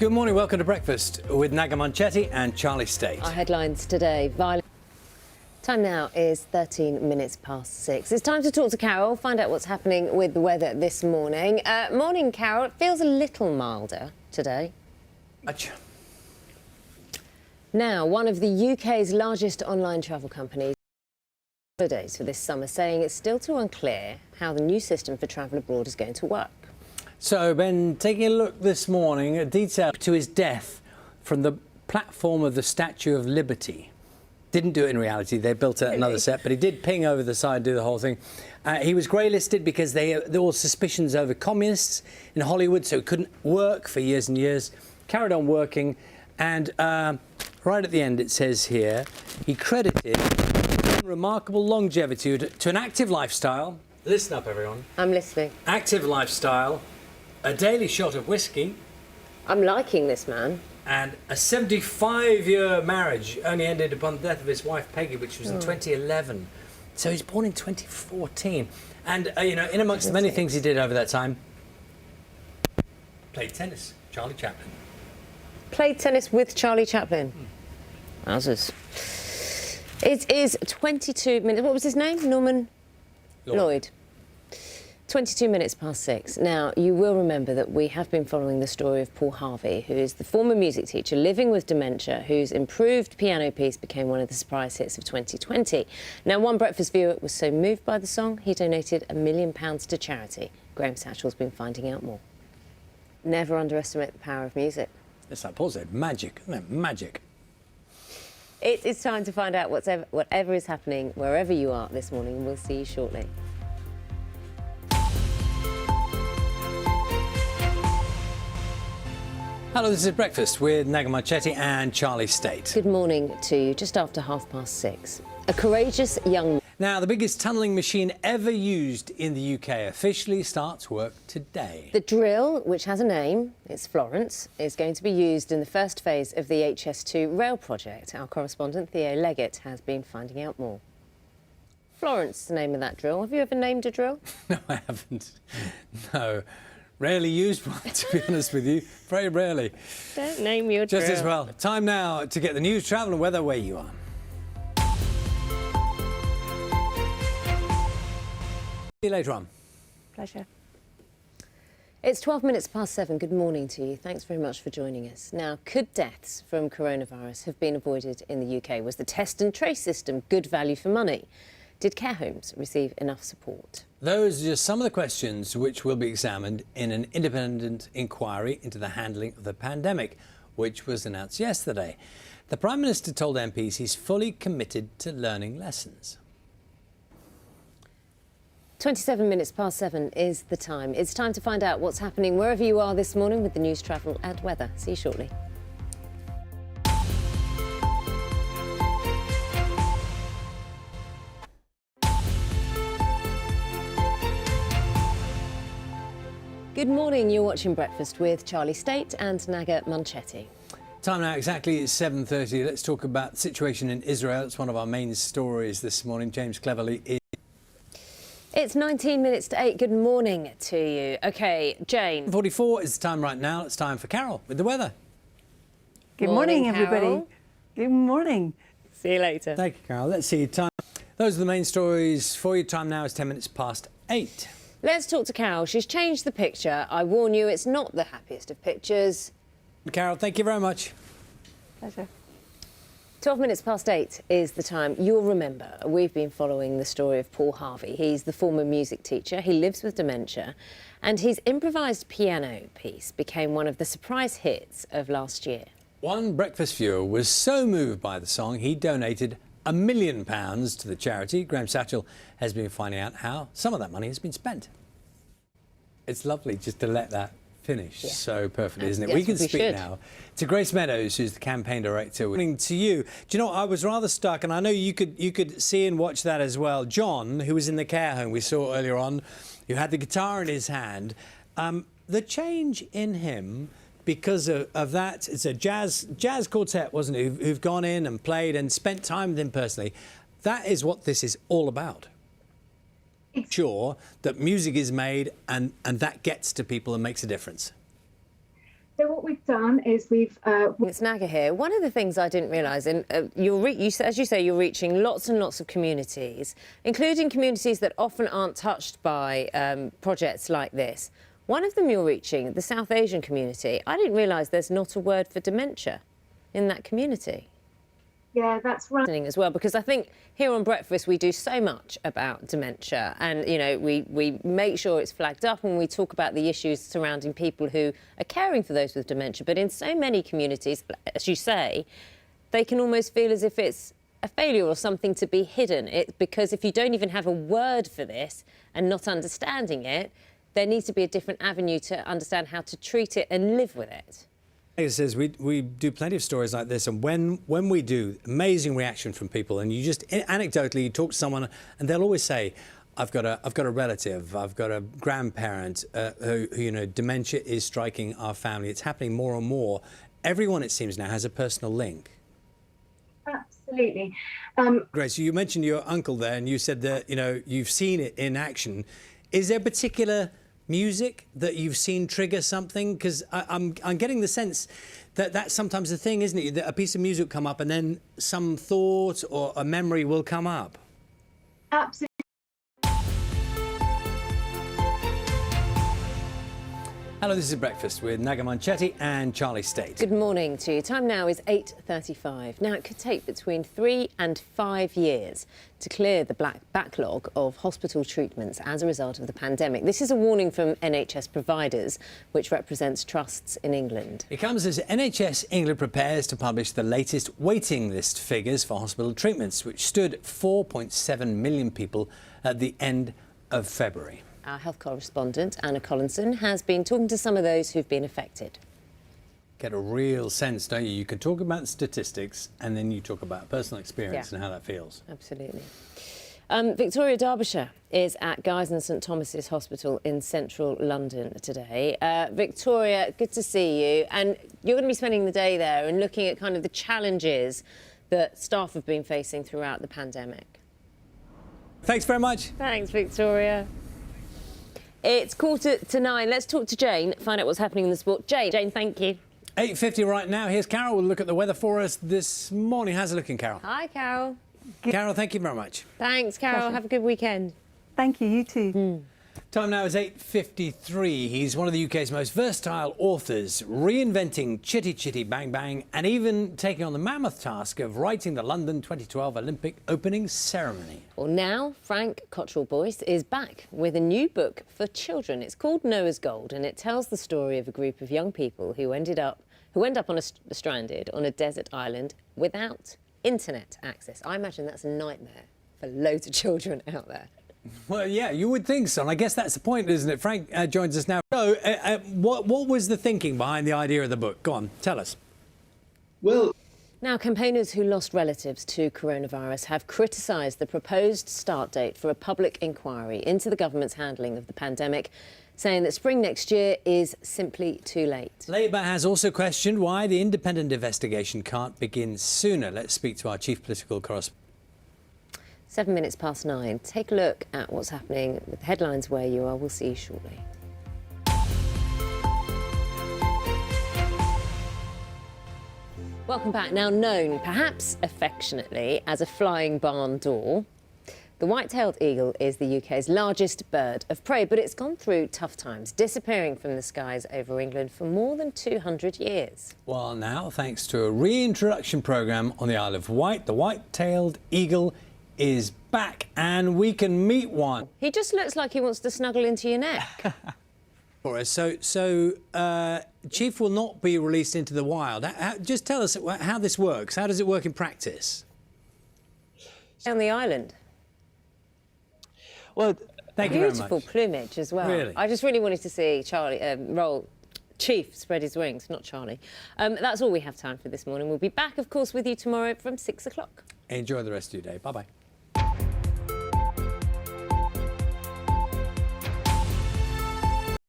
Good morning, welcome to Breakfast with Naga Munchetty and Charlie State. Our headlines today. Time now is 13 minutes past 6. It's time to talk to Carol, find out what's happening with the weather this morning. Morning, Carol. It feels a little milder today. Achoo. Now, one of the UK's largest online travel companies holidays for this summer, saying it's still too unclear how the new system for travel abroad is going to work. So, Ben, taking a look this morning at detail to his death from the platform of the Statue of Liberty. Didn't do it in reality, they built another set, but he did ping over the side, do the whole thing. He was grey-listed because there were suspicions over communists in Hollywood, so he couldn't work for years and years. Carried on working, and right at the end it says here, he credited remarkable longevity to an active lifestyle. Listen up, everyone. I'm listening. Active lifestyle, a daily shot of whiskey. I'm liking this man. And a 75-year marriage only ended upon the death of his wife Peggy, which was in 2011. So he's born in 2014. And, you know, in amongst the many things he did over that time, played tennis, Charlie Chaplin. Played tennis with Charlie Chaplin. Wowzers. It is 22 minutes. What was his name? Norman Lloyd. 22 minutes past 6. Now, you will remember that we have been following the story of Paul Harvey, who is the former music teacher living with dementia, whose improved piano piece became one of the surprise hits of 2020. Now, one Breakfast viewer was so moved by the song, he donated £1 million to charity. Graham Satchell's been finding out more. Never underestimate the power of music. It's like Paul said, magic, isn't it? Magic. It is time to find out whatever is happening wherever you are this morning, and we'll see you shortly. Hello, this is Breakfast with Naga Munchetty and Charlie State. Good morning to you, just after 6:30. A courageous young man. Now, the biggest tunnelling machine ever used in the UK officially starts work today. The drill, which has a name, it's Florence, is going to be used in the first phase of the HS2 rail project. Our correspondent Theo Leggett has been finding out more. Florence, the name of that drill. Have you ever named a drill? No, I haven't. No. Rarely used one, to be honest with you. Very rarely. Don't name your drill. Just as well. Time now to get the news, travel and weather where you are. See you later on. Pleasure. It's 12 minutes past 7. Good morning to you. Thanks very much for joining us. Now, could deaths from coronavirus have been avoided in the UK? Was the test and trace system good value for money? Did care homes receive enough support? Those are just some of the questions which will be examined in an independent inquiry into the handling of the pandemic, which was announced yesterday. The Prime Minister told MPs he's fully committed to learning lessons. 27 minutes past 7 is the time. It's time to find out what's happening wherever you are this morning with the news, travel and weather. See you shortly. Good morning, you're watching Breakfast with Charlie State and Naga Munchetty. Time now exactly 7:30. Let's talk about the situation in Israel. It's one of our main stories this morning. James Cleverly is... It's 19 minutes to 8. Good morning to you. OK, Jane. 44 is the time right now. It's time for Carol with the weather. Good morning, Carol. everybody. Good morning. See you later. Thank you, Carol. Let's see. Time. Those are the main stories for you. Time now is 10 minutes past 8. Let's talk to Carol. She's changed the picture. I warn you, it's not the happiest of pictures. Carol, thank you very much. Pleasure. 12 minutes past 8 is the time. You'll remember we've been following the story of Paul Harvey. He's the former music teacher. He lives with dementia, and his improvised piano piece became one of the surprise hits of last year. One Breakfast viewer was so moved by the song, he donated £1 million to the charity. Graham Satchell has been finding out how some of that money has been spent. It's lovely just to let that finish so perfectly, isn't it? Yes, we can we speak should. now to Grace Meadows, who's the campaign director. Morning to you. Do you know, I was rather stuck, and I know you could see and watch that as well. John, who was in the care home we saw earlier on, who had the guitar in his hand, the change in him because of that, it's a jazz quartet, wasn't it, who've gone in and played and spent time with him personally. That is what this is all about. Sure that music is made and that gets to people and makes a difference. So what we've done is It's Naga here. One of the things I didn't realise, and as you say, you're reaching lots and lots of communities, including communities that often aren't touched by projects like this. One of them you're reaching, the South Asian community. I didn't realise there's not a word for dementia in that community. Yeah, that's right. As well, because I think here on Breakfast we do so much about dementia, and you know we make sure it's flagged up when we talk about the issues surrounding people who are caring for those with dementia. But in so many communities, as you say, they can almost feel as if it's a failure or something to be hidden. Because if you don't even have a word for this and not understanding it, there needs to be a different avenue to understand how to treat it and live with it. It says we do plenty of stories like this, and when we do, amazing reaction from people, and you just anecdotally you talk to someone and they'll always say, I've got a relative, I've got a grandparent who you know, dementia is striking our family. It's happening more and more. Everyone, it seems now, has a personal link. Absolutely. Grace, you mentioned your uncle there, and you said that you know you've seen it in action. Is there particular music that you've seen trigger something? Because I'm getting the sense that that's sometimes the thing, isn't it? That a piece of music will come up and then some thought or a memory will come up. Absolutely. Hello, this is Breakfast with Naga Munchetty and Charlie State. Good morning to you. Time now is 8:35. Now, it could take between 3 and 5 years to clear the backlog of hospital treatments as a result of the pandemic. This is a warning from NHS providers, which represents trusts in England. It comes as NHS England prepares to publish the latest waiting list figures for hospital treatments, which stood at 4.7 million people at the end of February. Our health correspondent, Anna Collinson, has been talking to some of those who've been affected. Get a real sense, don't you? You can talk about statistics and then you talk about personal experience and how that feels. Absolutely. Victoria, Derbyshire, is at Guy's and St Thomas's Hospital in central London today. Victoria, good to see you. And you're going to be spending the day there and looking at kind of the challenges that staff have been facing throughout the pandemic. Thanks very much. Thanks, Victoria. It's 8:45. Let's talk to Jane, find out what's happening in the sport. Jane, thank you. 8:50 right now. Here's Carol. We'll look at the weather for us this morning. How's it looking, Carol? Hi, Carol. Carol, thank you very much. Thanks, Carol. Pleasure. Have a good weekend. Thank you, you too. Time now is 8:53. He's one of the UK's most versatile authors, reinventing Chitty Chitty Bang Bang and even taking on the mammoth task of writing the London 2012 Olympic opening ceremony. Well, now Frank Cottrell-Boyce is back with a new book for children. It's called Noah's Gold, and it tells the story of a group of young people who end up stranded on a desert island without internet access. I imagine that's a nightmare for loads of children out there. Well, yeah, you would think so. And I guess that's the point, isn't it? Frank joins us now. So, what was the thinking behind the idea of the book? Go on, tell us. Well, Now, campaigners who lost relatives to coronavirus have criticised the proposed start date for a public inquiry into the government's handling of the pandemic, saying that spring next year is simply too late. Labour has also questioned why the independent investigation can't begin sooner. Let's speak to our chief political correspondent. 7 minutes past 9. Take a look at what's happening with headlines where you are. We'll see you shortly. Welcome back. Now known, perhaps affectionately, as a flying barn door, the white-tailed eagle is the UK's largest bird of prey, but it's gone through tough times, disappearing from the skies over England for more than 200 years. Well, now, thanks to a reintroduction programme on the Isle of Wight, the white-tailed eagle is back and we can meet one. He just looks like he wants to snuggle into your neck. For us. So Chief will not be released into the wild. Just tell us how this works. How does it work in practice? On the island. well, Thank you very Beautiful much. plumage as well. Really? I just really wanted to see Chief spread his wings, not Charlie. That's all we have time for this morning. We'll be back, of course, with you tomorrow from 6 o'clock. Enjoy the rest of your day. Bye-bye.